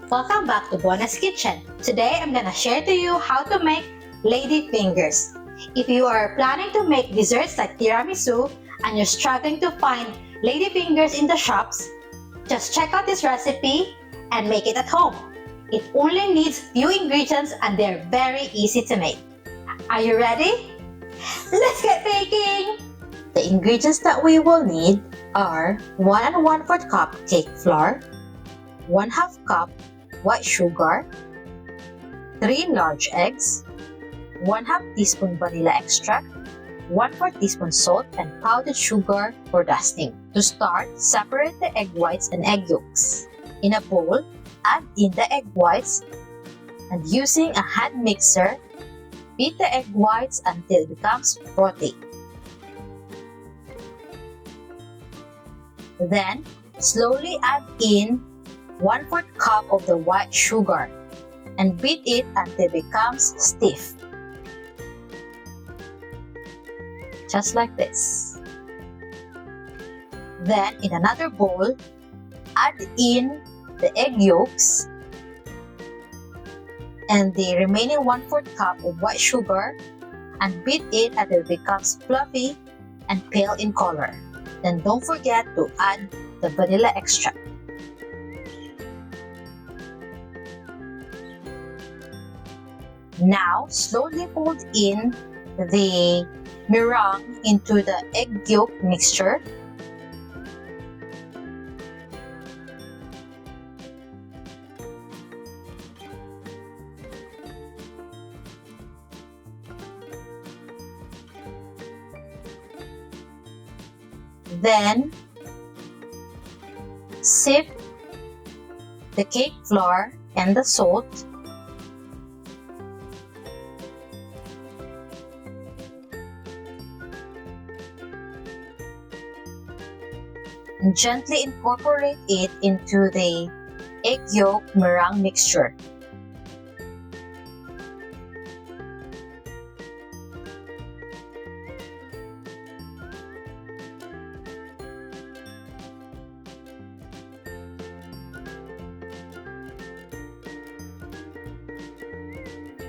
Welcome back to Buona's Kitchen. Today I'm gonna share to you how to make Ladyfingers. If you are planning to make desserts like tiramisu and you're struggling to find Ladyfingers in the shops, just check out this recipe and make it at home. It only needs few ingredients and they're very easy to make. Are you ready? Let's get baking! The ingredients that we will need are 1 1/4 cup cake flour, 1/2 cup white sugar, 3 large eggs, 1/2 teaspoon vanilla extract, 1/4 teaspoon salt, and powdered sugar for dusting. To start, separate the egg whites and egg yolks. In a bowl, add in the egg whites and using a hand mixer, beat the egg whites until it becomes frothy. Then, slowly add in 1/4 cup of the white sugar and beat it until it becomes stiff. Just like this. Then, in another bowl, add in the egg yolks and the remaining 1/4 cup of white sugar and beat it until it becomes fluffy and pale in color. Then don't forget to add the vanilla extract. Now, slowly fold in the meringue into the egg yolk mixture. Then, sift the cake flour and the salt. And gently incorporate it into the egg yolk meringue mixture.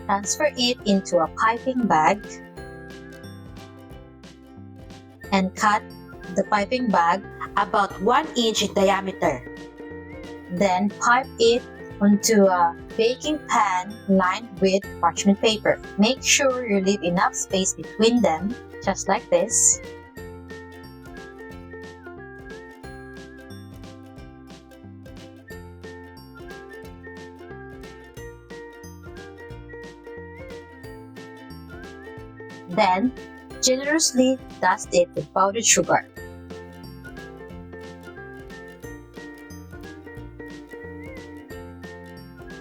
Transfer it into a piping bag and cut the piping bag about 1 inch in diameter. Then pipe it onto a baking pan lined with parchment paper. Make sure you leave enough space between them, just like this. Then, generously dust it with powdered sugar.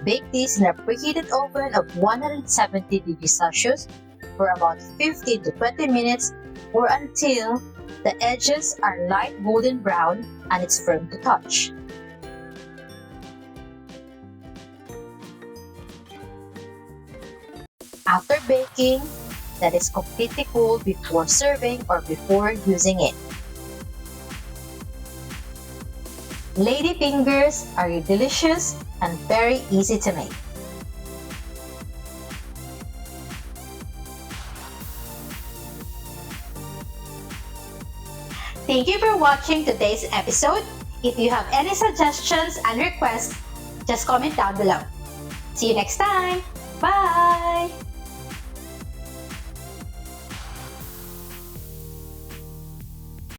Bake this in a preheated oven of 170 degrees Celsius for about 15 to 20 minutes or until the edges are light golden brown and it's firm to touch. After baking, let it completely cool before serving or before using it. Ladyfingers are delicious and very easy to make. Thank you for watching today's episode. If you have any suggestions and requests, just comment down below. See you next time. Bye!